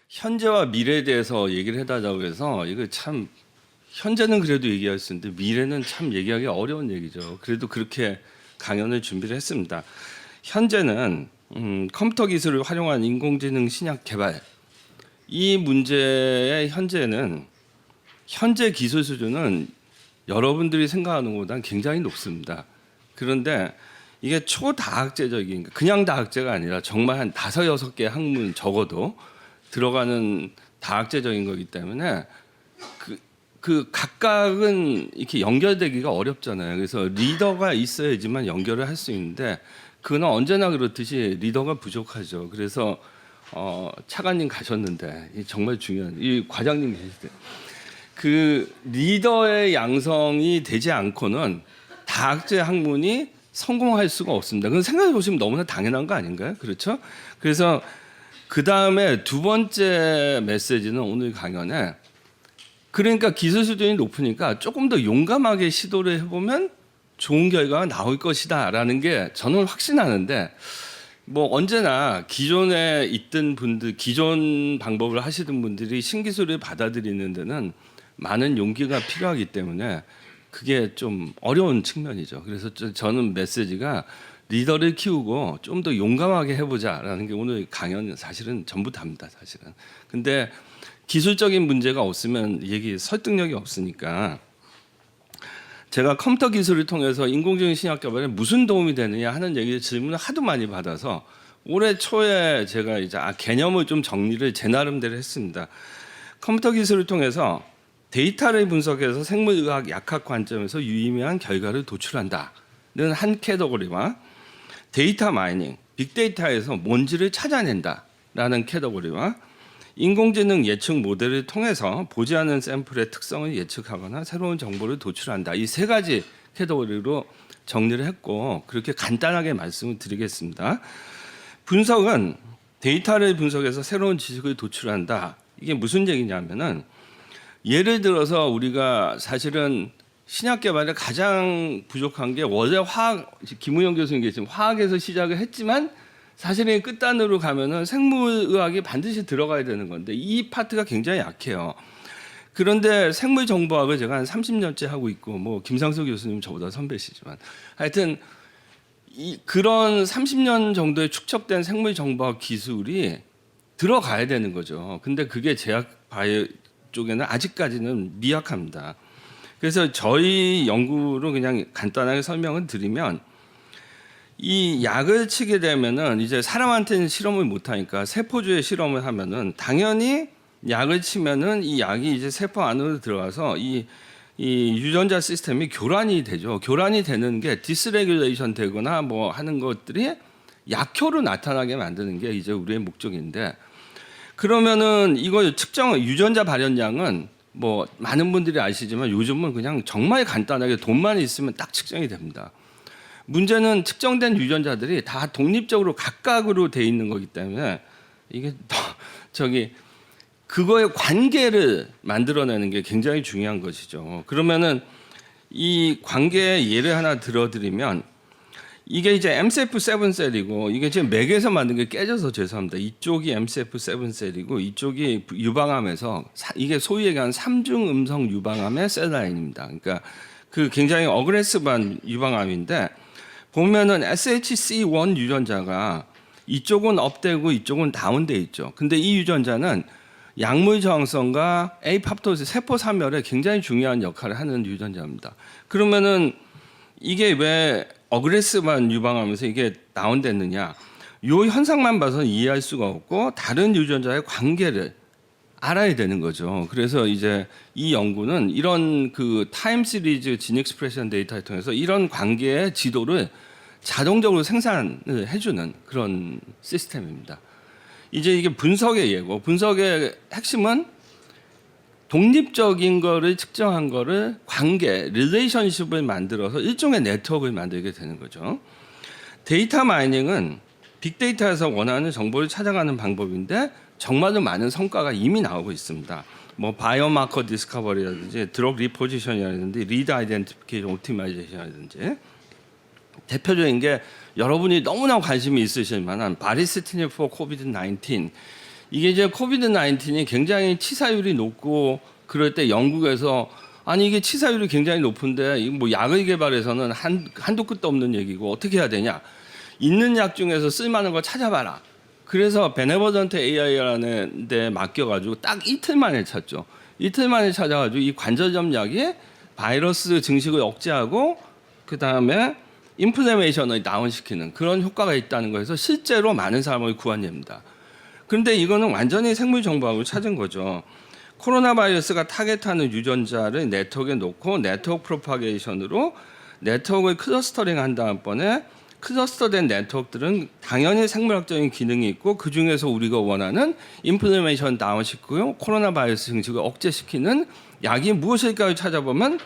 현재와 미래에 대해서 얘기를 해달라고 해서 이거 참 현재는 그래도 얘기할 수 있는데 미래는 참 얘기하기 어려운 얘기죠. 그래도 그렇게 강연을 준비를 했습니다. 현재는 컴퓨터 기술을 활용한 인공지능 신약 개발 이 문제의 현재는 현재 기술 수준은 여러분들이 생각하는 것보다 굉장히 높습니다. 그런데 이게 초다학제적인 그냥 다학제가 아니라 정말 한 5-6개 학문 적어도 들어가는 다학제적인 거기 때문에 그 각각은 이렇게 연결되기가 어렵잖아요. 그래서 리더가 있어야지만 연결을 할 수 있는데 그건 언제나 그렇듯이 리더가 부족하죠. 그래서 차관님 가셨는데 정말 중요한 이 과장님 계실 때 그 리더의 양성이 되지 않고는 다학제 학문이 성공할 수가 없습니다. 그건 생각해 보시면 너무나 당연한 거 아닌가요? 그렇죠? 그래서 그 다음에 두 번째 메시지는 오늘 강연에 그러니까 기술 수준이 높으니까 조금 더 용감하게 시도를 해보면 좋은 결과가 나올 것이다라는 게 저는 확신하는데 뭐 언제나 기존에 있던 분들, 기존 방법을 하시던 분들이 신기술을 받아들이는 데는 많은 용기가 필요하기 때문에 그게 좀 어려운 측면이죠. 그래서 저는 메시지가 리더를 키우고 좀 더 용감하게 해보자라는 게 오늘 강연 사실은 전부 다입니다. 사실은. 근데 기술적인 문제가 없으면 얘기 설득력이 없으니까 제가 컴퓨터 기술을 통해서 인공지능 신약 개발에 무슨 도움이 되느냐 하는 얘기 질문을 하도 많이 받아서 올해 초에 제가 이제 개념을 좀 정리를 제 나름대로 했습니다. 컴퓨터 기술을 통해서 데이터를 분석해서 생물의학 약학 관점에서 유의미한 결과를 도출한다는 한 캐터고리와 데이터 마이닝, 빅데이터에서 뭔지를 찾아낸다라는 캐터고리와 인공지능 예측 모델을 통해서 보지 않은 샘플의 특성을 예측하거나 새로운 정보를 도출한다. 이 세 가지 캐터고리로 정리를 했고 그렇게 간단하게 말씀을 드리겠습니다. 분석은 데이터를 분석해서 새로운 지식을 도출한다. 이게 무슨 얘기냐면은 예를 들어서 우리가 사실은 신약 개발에 가장 부족한 게 원래 화학, 김우영 교수님 계신 화학에서 시작을 했지만 사실은 끝단으로 가면은 생물의학이 반드시 들어가야 되는 건데 이 파트가 굉장히 약해요. 그런데 생물정보학을 제가 한 30년째 하고 있고 뭐 김상수 교수님 저보다 선배시지만 하여튼 그런 30년 정도의 축적된 생물정보학 기술이 들어가야 되는 거죠. 근데 그게 제약 바이오 쪽에는 아직까지는 미약합니다. 그래서 저희 연구로 그냥 간단하게 설명을 드리면 이 약을 치게 되면은 이제 사람한테는 실험을 못 하니까 세포주에 실험을 하면은 당연히 약을 치면은 이 약이 이제 세포 안으로 들어가서 이 유전자 시스템이 교란이 되죠. 교란이 되는 게 디스레귤레이션 되거나 뭐 하는 것들이 약효로 나타나게 만드는 게 이제 우리의 목적인데 그러면은 이거 측정 유전자 발현량은 뭐 많은 분들이 아시지만 요즘은 그냥 정말 간단하게 돈만 있으면 딱 측정이 됩니다. 문제는 측정된 유전자들이 다 독립적으로 각각으로 돼 있는 거기 때문에 이게 그거의 관계를 만들어내는 게 굉장히 중요한 것이죠. 그러면은 이 관계의 예를 하나 들어드리면 이게 이제 MCF7 셀이고 이게 지금 맥에서 만든 게 깨져서 죄송합니다. 이쪽이 MCF7 셀이고 이쪽이 유방암에서 이게 소위 얘기하는 3중 음성 유방암의 셀 라인입니다. 그러니까 그 굉장히 어그레시브한 유방암인데 보면은 SHC1 유전자가 이쪽은 업되고 이쪽은 다운돼 있죠. 근데 이 유전자는 약물 저항성과 에이팝토스 세포 사멸에 굉장히 중요한 역할을 하는 유전자입니다. 그러면은 이게 왜 어그레시브한 유방암에서 이게 다운됐느냐? 요 현상만 봐서는 이해할 수가 없고 다른 유전자의 관계를 알아야 되는 거죠. 그래서 이제 이 연구는 이런 그 타임 시리즈 진 익스프레션 데이터를 통해서 이런 관계의 지도를 자동적으로 생산을 해주는 그런 시스템입니다. 이제 이게 분석의 예고, 분석의 핵심은 독립적인 거를 측정한 거를 관계, 릴레이션십을 만들어서 일종의 네트워크를 만들게 되는 거죠. 데이터 마이닝은 빅데이터에서 원하는 정보를 찾아가는 방법인데 정말로 많은 성과가 이미 나오고 있습니다. 뭐 바이오마커 디스커버리라든지 드럭 리포지션이라든지 리드 아이덴티피케이션 옵티마이제이션이라든지 대표적인 게 여러분이 너무나 관심이 있으실 만한 바리스티닙 포 코비드 19 이게 이제 코비드 19이 굉장히 치사율이 높고 그럴 때 영국에서 아니 이게 치사율이 굉장히 높은데 이거 뭐 약을 개발해서는 한도 끝도 없는 얘기고 어떻게 해야 되냐? 있는 약 중에서 쓸만한 거 찾아봐라. 그래서 베네버전트 AI라는 데 맡겨가지고 딱 이틀 만에 찾죠. 이틀 만에 찾아가지고 이 관절염 약이 바이러스 증식을 억제하고 그 다음에 인플레메이션을 다운시키는 그런 효과가 있다는 거에서 실제로 많은 사람을 구한 예입니다. 그런데 이거는 완전히 생물 정보하고 찾은 거죠. 코로나 바이러스가 타겟하는 유전자를 네트워크에 놓고 네트워크 프로파게이션으로 네트워크를 클러스터링 한 다음번에 클러스터된 네트워크들은 당연히 생물학적인 기능이 있고 그 중에서 우리가 원하는 인플레메이션 다운시키고 코로나 바이러스 증식을 억제시키는 약이 무엇일까를 찾아보면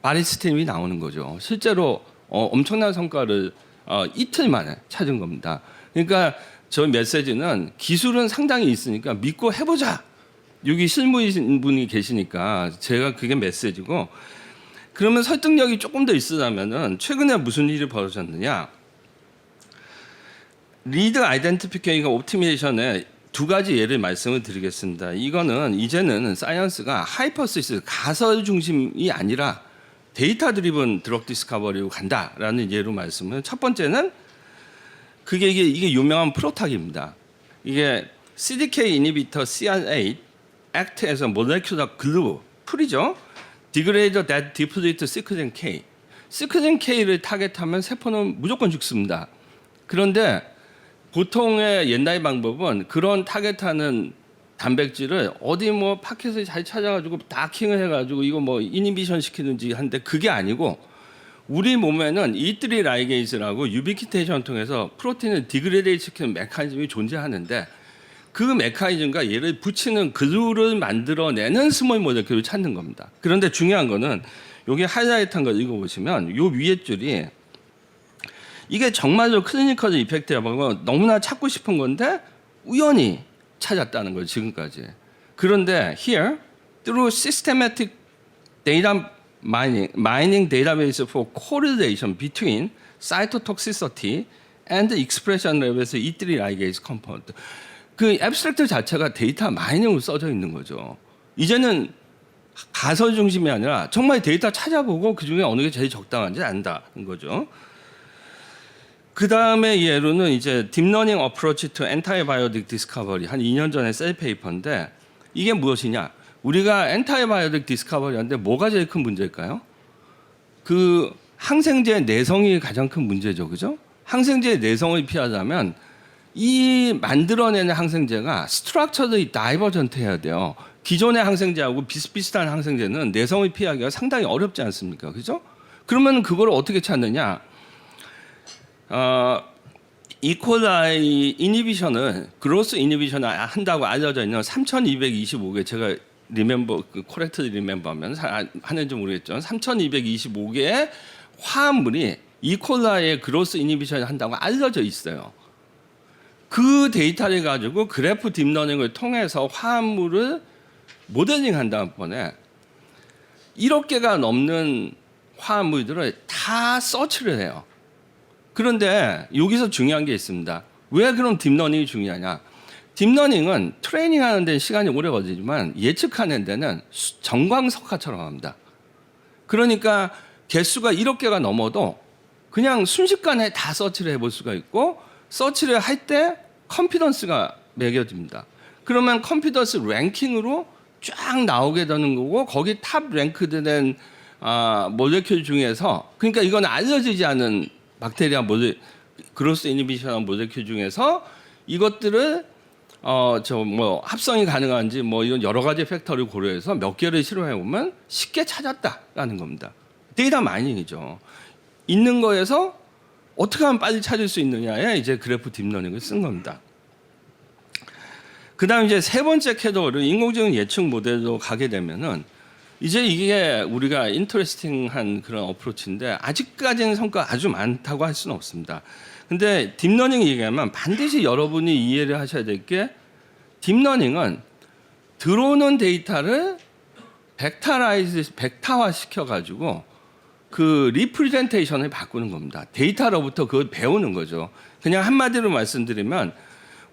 바리스틴이 나오는 거죠. 실제로 엄청난 성과를 이틀 만에 찾은 겁니다. 그러니까 저 메시지는 기술은 상당히 있으니까 믿고 해보자. 여기 실무인 분이 계시니까 제가 그게 메시지고 그러면 설득력이 조금 더 있으려면은 최근에 무슨 일이 벌어졌느냐? 리드 아이덴티피케이션 옵티미에이션의 두 가지 예를 말씀을 드리겠습니다. 이거는 이제는 사이언스가 하이퍼시스 가설 중심이 아니라 데이터 드리븐 드럭 디스커버리로 간다라는 예로 말씀을 첫 번째는 그게 이게 유명한 프로탁입니다. 이게 CDK 이니비터 CR8 act as a molecular glue 풀이죠. degrader that deplete sequencing K. sequencing K를 타겟하면 세포는 무조건 죽습니다. 그런데 보통의 옛날 방법은 그런 타겟하는 단백질을 어디 뭐 파켓을 잘 찾아가지고 다킹을 해가지고 이거 뭐 이니비션 시키는지 하는데 그게 아니고 우리 몸에는 E3 라이게이즈라고 유비키테이션 통해서 프로틴을 디그레이트 시키는 메커니즘이 존재하는데 그 메커니즘과 얘를 붙이는 글루를 만들어내는 스몰 모레큘을 찾는 겁니다. 그런데 중요한 거는 여기 하이라이트한 걸 읽어보시면 요 위에 줄이 이게 정말로 클리니컬 이펙트라고 너무나 찾고 싶은 건데 우연히 찾았다는 거예요, 지금까지. 그런데 here, through systematic data mining database for correlation between cytotoxicity and expression levels E3 ligase compound. 그 앱스트랙트 자체가 데이터 마이닝으로 써져 있는 거죠. 이제는 가설 중심이 아니라 정말 데이터 찾아보고 그 중에 어느 게 제일 적당한지 안다는 거죠. 그 다음에 예로는 이제 딥러닝 어프로치 투 엔타이바이오틱 디스커버리 한 2년 전에 셀 페이퍼인데 이게 무엇이냐? 우리가 엔타이바이오틱 디스커버리 하는데 뭐가 제일 큰 문제일까요? 그 항생제 내성이 가장 큰 문제죠, 그죠? 항생제 내성을 피하려면 이 만들어내는 항생제가 스트럭처들이 다이버전트 해야 돼요. 기존의 항생제하고 비슷비슷한 항생제는 내성을 피하기가 상당히 어렵지 않습니까? 그죠? 그러면 그걸 어떻게 찾느냐? 이콜라이 이니비션을 그로스 이니비션을 한다고 알려져 있는 3225개 제가 리멤버 코렉트 리멤버하면 하는지 모르겠죠. 3225개의 화합물이 이콜라이의 그로스 이니비션을 한다고 알려져 있어요. 그 데이터를 가지고 그래프 딥러닝을 통해서 화합물을 모델링한 다음번에 1억 개가 넘는 화합물들을 다 서치를 해요. 그런데 여기서 중요한 게 있습니다. 왜 그럼 딥러닝이 중요하냐? 딥러닝은 트레이닝하는 데는 시간이 오래 걸리지만 예측하는 데는 정광석화처럼 합니다. 그러니까 개수가 1억 개가 넘어도 그냥 순식간에 다 서치를 해볼 수가 있고 서치를 할 때 컨피던스가 매겨집니다. 그러면 컨피던스 랭킹으로 쫙 나오게 되는 거고 거기 탑 랭크된 모레큘 중에서 그러니까 이건 알려지지 않은 박테리아 그로스 이니비션 모레큘 중에서 이것들을 합성이 가능한지 뭐 이런 여러 가지 팩터를 고려해서 몇 개를 실험해 보면 쉽게 찾았다라는 겁니다. 데이터 마이닝이죠. 있는 거에서 어떻게 하면 빨리 찾을 수 있느냐에 이제 그래프 딥러닝을 쓴 겁니다. 그다음 이제 세 번째 캐터고리 인공지능 예측 모델로 가게 되면은 이제 이게 우리가 인터레스팅한 그런 어프로치인데 아직까지는 성과가 아주 많다고 할 수는 없습니다. 근데 딥러닝 얘기하면 반드시 여러분이 이해를 하셔야 될 게 딥러닝은 들어오는 데이터를 벡터화 시켜가지고 그 리프레젠테이션을 바꾸는 겁니다. 데이터로부터 그걸 배우는 거죠. 그냥 한마디로 말씀드리면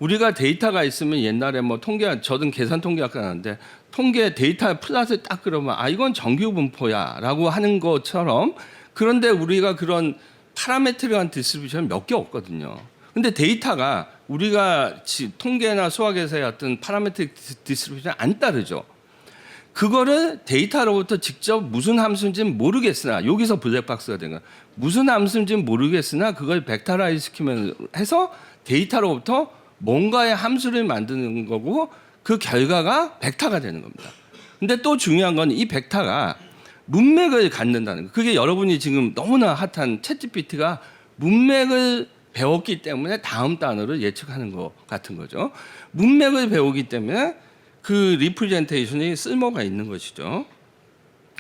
우리가 데이터가 있으면 옛날에 뭐 통계, 저는 계산 통계학과 나왔는데 통계 데이터 플랫을 딱 그러면 아 이건 정규 분포야라고 하는 것처럼, 그런데 우리가 그런 파라메트릭한 디스트리뷰션 몇 개 없거든요. 근데 데이터가 우리가 통계나 수학에서의 어떤 파라메트릭 디스트리뷰션 안 따르죠. 그거를 데이터로부터 직접 무슨 함수인지는 모르겠으나, 여기서 블랙박스가 된 거야. 무슨 함수인지는 모르겠으나 그걸 벡터라이즈 시키면 해서 데이터로부터 뭔가의 함수를 만드는 거고, 그 결과가 벡터가 되는 겁니다. 근데 또 중요한 건 이 벡터가 문맥을 갖는다는 거. 그게 여러분이 지금 너무나 핫한 챗GPT가 문맥을 배웠기 때문에 다음 단어를 예측하는 것 같은 거죠. 문맥을 배우기 때문에 그 리프레젠테이션이 쓸모가 있는 것이죠.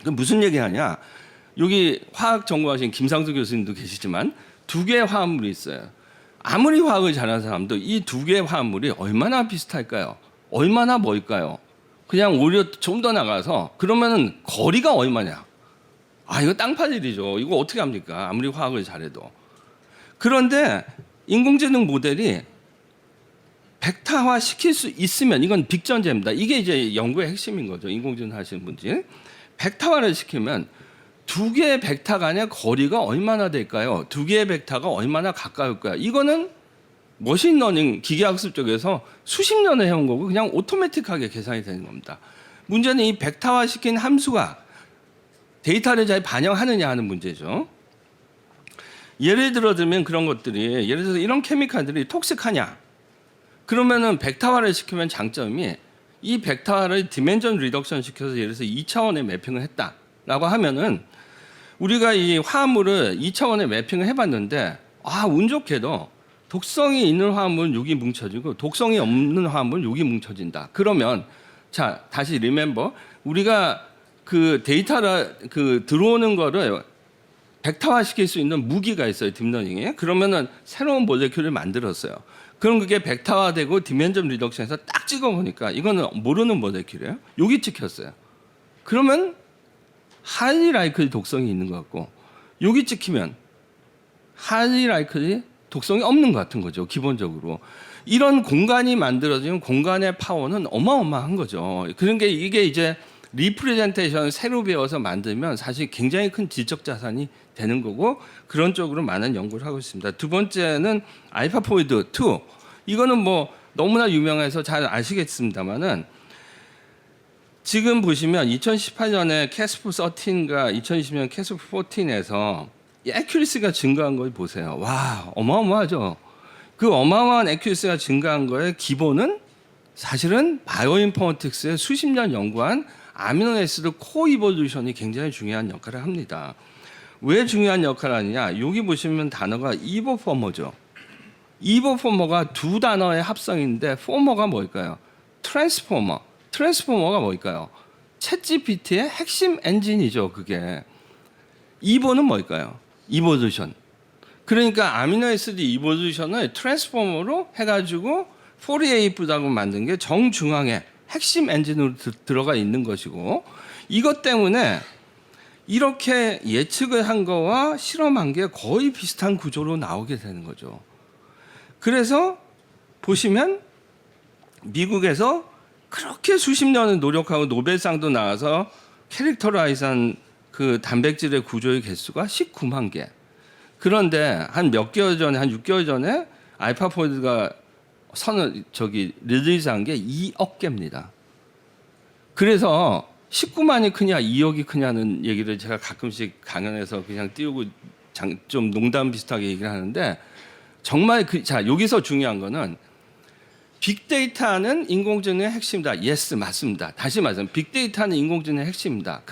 그 무슨 얘기하냐? 여기 화학 전공하신 김상수 교수님도 계시지만 두 개의 화합물이 있어요. 아무리 화학을 잘하는 사람도 이 두 개의 화합물이 얼마나 비슷할까요? 얼마나 멀까요? 그냥 오히려 좀 더 나가서 그러면은 거리가 얼마냐? 아 이거 땅파질이죠. 이거 어떻게 합니까? 아무리 화학을 잘해도. 그런데 인공지능 모델이 벡터화 시킬 수 있으면, 이건 빅전제입니다. 이게 이제 연구의 핵심인 거죠. 인공지능 하시는 분들이. 벡터화를 시키면 두 개의 벡터 간의 거리가 얼마나 될까요? 두 개의 벡터가 얼마나 가까울까요? 이거는 머신러닝 기계학습 쪽에서 수십 년을 해온 거고 그냥 오토매틱하게 계산이 되는 겁니다. 문제는 이 벡터화 시킨 함수가 데이터를 잘 반영하느냐 하는 문제죠. 예를 들면 그런 것들이, 예를 들어서 이런 케미칼들이 톡식하냐? 그러면은 벡터화를 시키면 장점이, 이 벡터화를 디멘전 리덕션 시켜서 예를 들어서 2차원의 매핑을 했다라고 하면은 우리가 이 화합물을 2차원의 매핑을 해봤는데 운 좋게도 독성이 있는 화합물은 여기 뭉쳐지고 독성이 없는 화합물은 여기 뭉쳐진다. 그러면 자 다시 리멤버, 우리가 그 데이터를 그 들어오는 거를 벡터화 시킬 수 있는 무기가 있어요, 딥러닝에. 그러면은 새로운 몰레큘을 만들었어요. 그럼 그게 벡터화되고 디멘전 리덕션에서 딱 찍어보니까 이거는 모르는 몰레큘이에요. 여기 찍혔어요. 그러면 하이리 라이클 독성이 있는 것 같고, 여기 찍히면 하이리 라이클이 독성이 없는 것 같은 거죠, 기본적으로. 이런 공간이 만들어지면 공간의 파워는 어마어마한 거죠. 그런 게 이게 이제 리프레젠테이션을 새로 배워서 만들면 사실 굉장히 큰 지적 자산이 되는 거고, 그런 쪽으로 많은 연구를 하고 있습니다. 두 번째는 알파포이드 2. 이거는 뭐 너무나 유명해서 잘 아시겠습니다만은, 지금 보시면 2018년에 캐스프 13과 2020년 캐스프 14에서 애큐리시가 증가한 걸 보세요. 와, 어마어마하죠. 그 어마어마한 애큐리시가 증가한 거의 기본은 사실은 바이오인포메틱스의 수십 년 연구한 아미노애시드 코이볼루션이 굉장히 중요한 역할을 합니다. 왜 중요한 역할을 하느냐? 여기 보시면 단어가 이보포머죠. 이보포머가 두 단어의 합성인데 포머가 뭘까요? 트랜스포머. 트랜스포머가 뭘까요? 챗GPT의 핵심 엔진이죠, 그게. 이보는 뭘까요? 이볼루션. 그러니까 아미노애시드 이볼루션을 트랜스포머로 해가지고 포리에이프라고 만든 게 정중앙에 핵심 엔진으로 들어가 있는 것이고, 이것 때문에 이렇게 예측을 한 거와 실험한 게 거의 비슷한 구조로 나오게 되는 거죠. 그래서 보시면 미국에서 그렇게 수십 년을 노력하고 노벨상도 나와서 캐릭터라이즈한 그 단백질의 구조의 개수가 19만 개. 그런데 한 몇 개월 전에, 한 6개월 전에 알파포이드가 릴리즈한 게 2억 개입니다. 그래서 19만이 크냐 2억이 크냐는 얘기를 제가 가끔씩 강연에서 그냥 띄우고 좀 농담 비슷하게 얘기를 하는데, 정말 자 여기서 중요한 거는 빅데이터는 인공지능의 핵심이다. 예스, 맞습니다. 다시 말하면 빅데이터는 인공지능의 핵심입니다.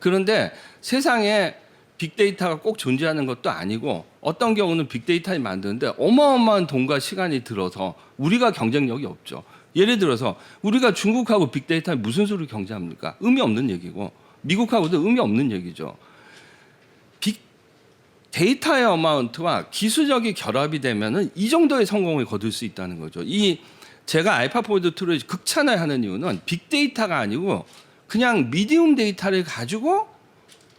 그런데 세상에 빅데이터가 꼭 존재하는 것도 아니고, 어떤 경우는 빅데이터를 만드는데 어마어마한 돈과 시간이 들어서 우리가 경쟁력이 없죠. 예를 들어서 우리가 중국하고 빅데이터에 무슨 수를 경쟁합니까? 의미 없는 얘기고, 미국하고도 의미 없는 얘기죠. 빅데이터의 어마운트와 기술력이 결합이 되면은 이 정도의 성공을 거둘 수 있다는 거죠. 제가 알파포이드 2를 극찬을 하는 이유는 빅데이터가 아니고 그냥 미디움 데이터를 가지고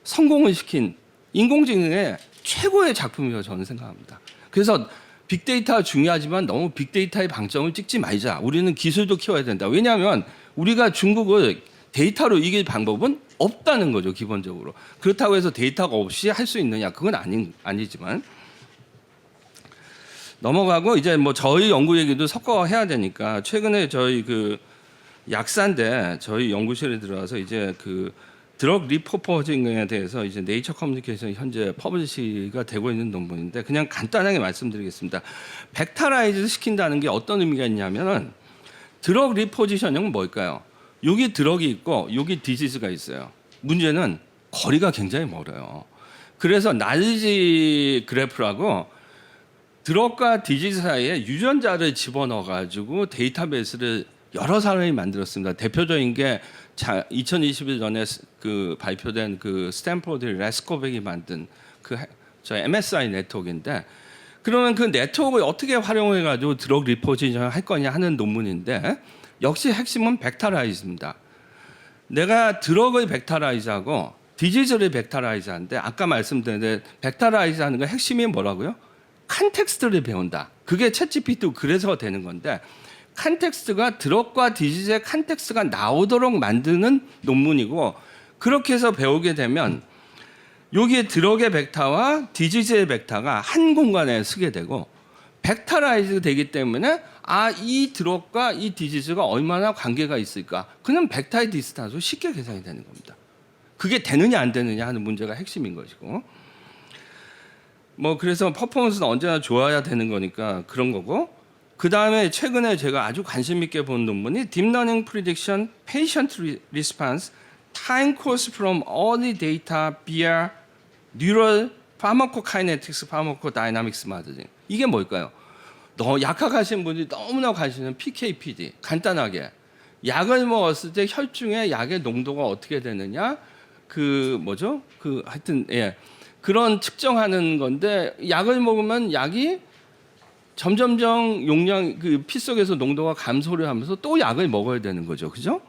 성공을 시킨 인공지능의 최고의 작품이라고 저는 생각합니다. 그래서 빅데이터가 중요하지만 너무 빅데이터의 방점을 찍지 말자. 우리는 기술도 키워야 된다. 왜냐하면 우리가 중국을 데이터로 이길 방법은 없다는 거죠, 기본적으로. 그렇다고 해서 데이터가 없이 할 수 있느냐? 그건 아니지만. 넘어가고 이제 뭐 저희 연구 얘기도 섞어 해야 되니까 최근에 저희 그 약사인데 저희 연구실에 들어와서 이제 그 드럭 리포퍼징에 대해서 이제 네이처 커뮤니케이션 현재 퍼블리시가 되고 있는 논문인데 그냥 간단하게 말씀드리겠습니다. 벡터라이즈 시킨다는 게 어떤 의미가 있냐면은 드럭 리포지셔닝은 뭘까요? 여기 드럭이 있고 여기 디지즈가 있어요. 문제는 거리가 굉장히 멀어요. 그래서 날지 그래프라고 드럭과 디지즈 사이에 유전자를 집어넣어 가지고 데이터베이스를 여러 사람이 만들었습니다. 대표적인 게 2021년에 그 발표된 그 스탠포드 레스코백이 만든 저 MSI 네트워크인데 그러면 그 네트워크를 어떻게 활용해 가지고 드럭 리포지션을 할 거냐 하는 논문인데 역시 핵심은 벡터라이즈입니다. 내가 드럭을 벡터라이즈하고 디지즈를 벡터라이즈하는데 아까 말씀드린 벡터라이즈하는 거 핵심이 뭐라고요? 컨텍스트를 배운다. 그게 챗GPT도 그래서 되는 건데 컨텍스트가 드럭과 디지즈의 컨텍스트가 나오도록 만드는 논문이고 그렇게 해서 배우게 되면 여기에 드럭의 벡터와 디지즈의 벡터가 한 공간에 쓰게 되고 벡터라이즈 되기 때문에 이 드럭과 이 디지즈가 얼마나 관계가 있을까? 그는 벡터의 디스탄스로 쉽게 계산이 되는 겁니다. 그게 되느냐 안 되느냐 하는 문제가 핵심인 것이고 뭐 그래서 퍼포먼스는 언제나 좋아야 되는 거니까 그런 거고 그 다음에 최근에 제가 아주 관심 있게 본 논문이 Deep Learning Prediction Patient Response Time Course from Early Data via Neural Pharmacokinetics Pharmacodynamics Modeling. 이게 뭘까요? 약학하신 분들이 너무나 관심은 PK/PD. 간단하게 약을 먹었을 때 혈중에 약의 농도가 어떻게 되느냐 하여튼 그런 측정하는 건데 약을 먹으면 약이 점점점 용량 피 속에서 농도가 감소를 하면서 또 약을 먹어야 되는 거죠. 그죠?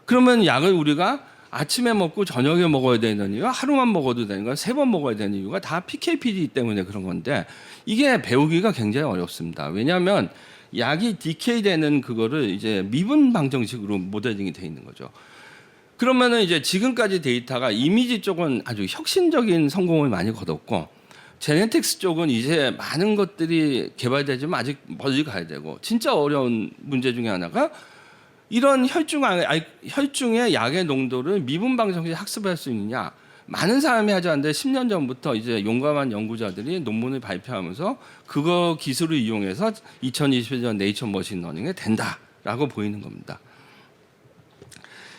그러면 약을 우리가 아침에 먹고 저녁에 먹어야 되는 이유가 하루만 먹어도 되는 거야. 3번 먹어야 되는 이유가 다 PK/PD 때문에 그런 건데 이게 배우기가 굉장히 어렵습니다. 왜냐하면 약이 디케이 되는 그거를 이제 미분 방정식으로 모델링이 돼 있는 거죠. 그러면은 이제 지금까지 데이터가 이미지 쪽은 아주 혁신적인 성공을 많이 거뒀고 제네틱스 쪽은 이제 많은 것들이 개발되지만 아직 멀리 가야 되고 진짜 어려운 문제 중에 하나가 이런 혈중의 약의 농도를 미분 방정식 학습할 수 있느냐 많은 사람이 하지 않는데 10년 전부터 이제 용감한 연구자들이 논문을 발표하면서 그거 기술을 이용해서 2021년 네이처 머신 러닝에 된다라고 보이는 겁니다.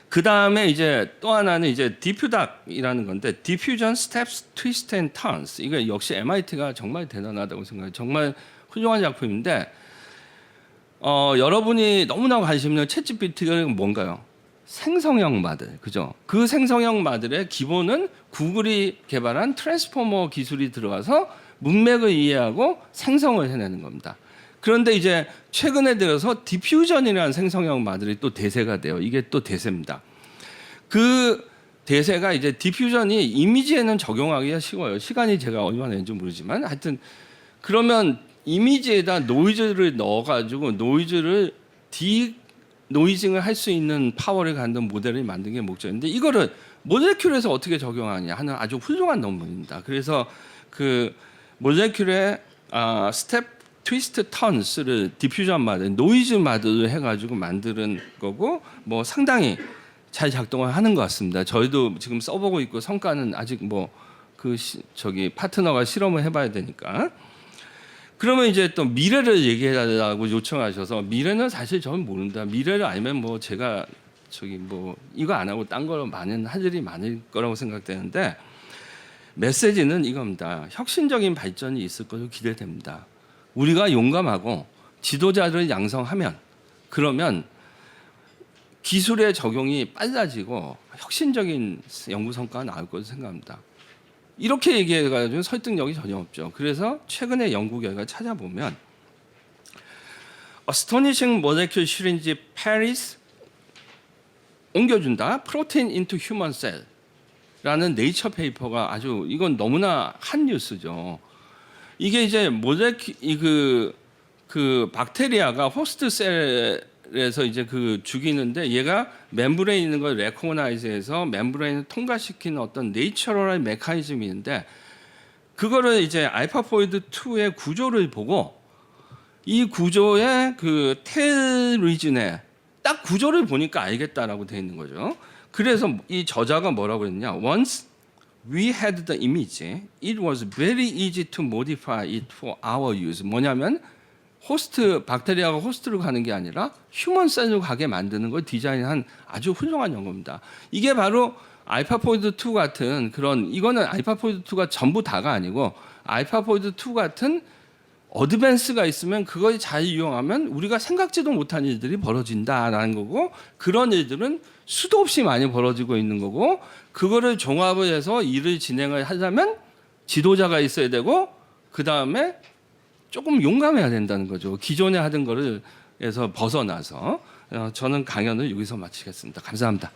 그 다음에 이제 또 하나는 이제 디퓨닥이라는 건데 Diffusion Steps, Twist and Turns. 이거 역시 MIT가 정말 대단하다고 생각해요. 정말 훌륭한 작품인데 여러분이 너무나 관심 있는 챗GPT가 뭔가요? 생성형 마들, 그죠? 그 생성형 마들의 기본은 구글이 개발한 트랜스포머 기술이 들어가서 문맥을 이해하고 생성을 해내는 겁니다. 그런데 이제 최근에 들어서 디퓨전이라는 생성형 마들이 또 대세가 돼요. 이게 또 대세입니다. 그 대세가 이제 디퓨전이 이미지에는 적용하기가 쉬워요. 시간이 제가 얼마나 되는지 모르지만 하여튼 그러면 이미지에다 노이즈를 넣어가지고 노이즈를 노이징을 할 수 있는 파워를 갖는 모델을 만든 게 목적인데 이거를 모레큘에서 어떻게 적용하냐 하는 아주 훌륭한 논문입니다. 그래서 그 모레큘의 스텝 트위스트 턴스를 디퓨전 마들, 노이즈 마들을 해가지고 만드는 거고 뭐 상당히 잘 작동을 하는 것 같습니다. 저희도 지금 써보고 있고 성과는 아직 뭐 파트너가 실험을 해봐야 되니까. 그러면 이제 또 미래를 얘기해달라고 요청하셔서 미래는 사실 저는 모른다. 미래를 알면 뭐 제가 이거 안 하고 딴 거로 많은 할 일이 많을 거라고 생각되는데 메시지는 이겁니다. 혁신적인 발전이 있을 것으로 기대됩니다. 우리가 용감하고 지도자를 양성하면 그러면 기술의 적용이 빨라지고 혁신적인 연구 성과가 나올 것으로 생각합니다. 이렇게 얘기해가지고 설득력이 전혀 없죠. 그래서 최근에 연구 결과 찾아보면 Astonishing Molecular Syringe Paris 옮겨준다. Protein into Human Cell라는 네이처 페이퍼가 아주 이건 너무나 한 뉴스죠. 이게 이제 그 박테리아가 호스트 셀에서 이제 그 죽이는데 얘가 멤브레인 있는 걸 레코그나이즈해서 멤브레인을 통과시키는 어떤 네이처럴한 메커니즘이 있는데 그거를 이제 알파포이드 2의 구조를 보고 이 구조의 그 테일 리즌에 딱 구조를 보니까 알겠다라고 돼 있는 거죠. 그래서 이 저자가 뭐라고 했냐? Once we had the image, it was very easy to modify it for our use. 뭐냐면 호스트 박테리아가 호스트로 가는 게 아니라 휴먼 셀로 가게 만드는 걸 디자인한 아주 훌륭한 연구입니다. 이게 바로 알파포이드 2 같은 그런 이거는 알파포이드 2가 전부 다가 아니고 알파포이드 2 같은 어드밴스가 있으면 그걸 잘 이용하면 우리가 생각지도 못한 일들이 벌어진다라는 거고 그런 일들은 수도 없이 많이 벌어지고 있는 거고 그거를 종합을 해서 일을 진행을 하려면 지도자가 있어야 되고 그 다음에 조금 용감해야 된다는 거죠. 기존에 하던 거를 해서 벗어나서 저는 강연을 여기서 마치겠습니다. 감사합니다.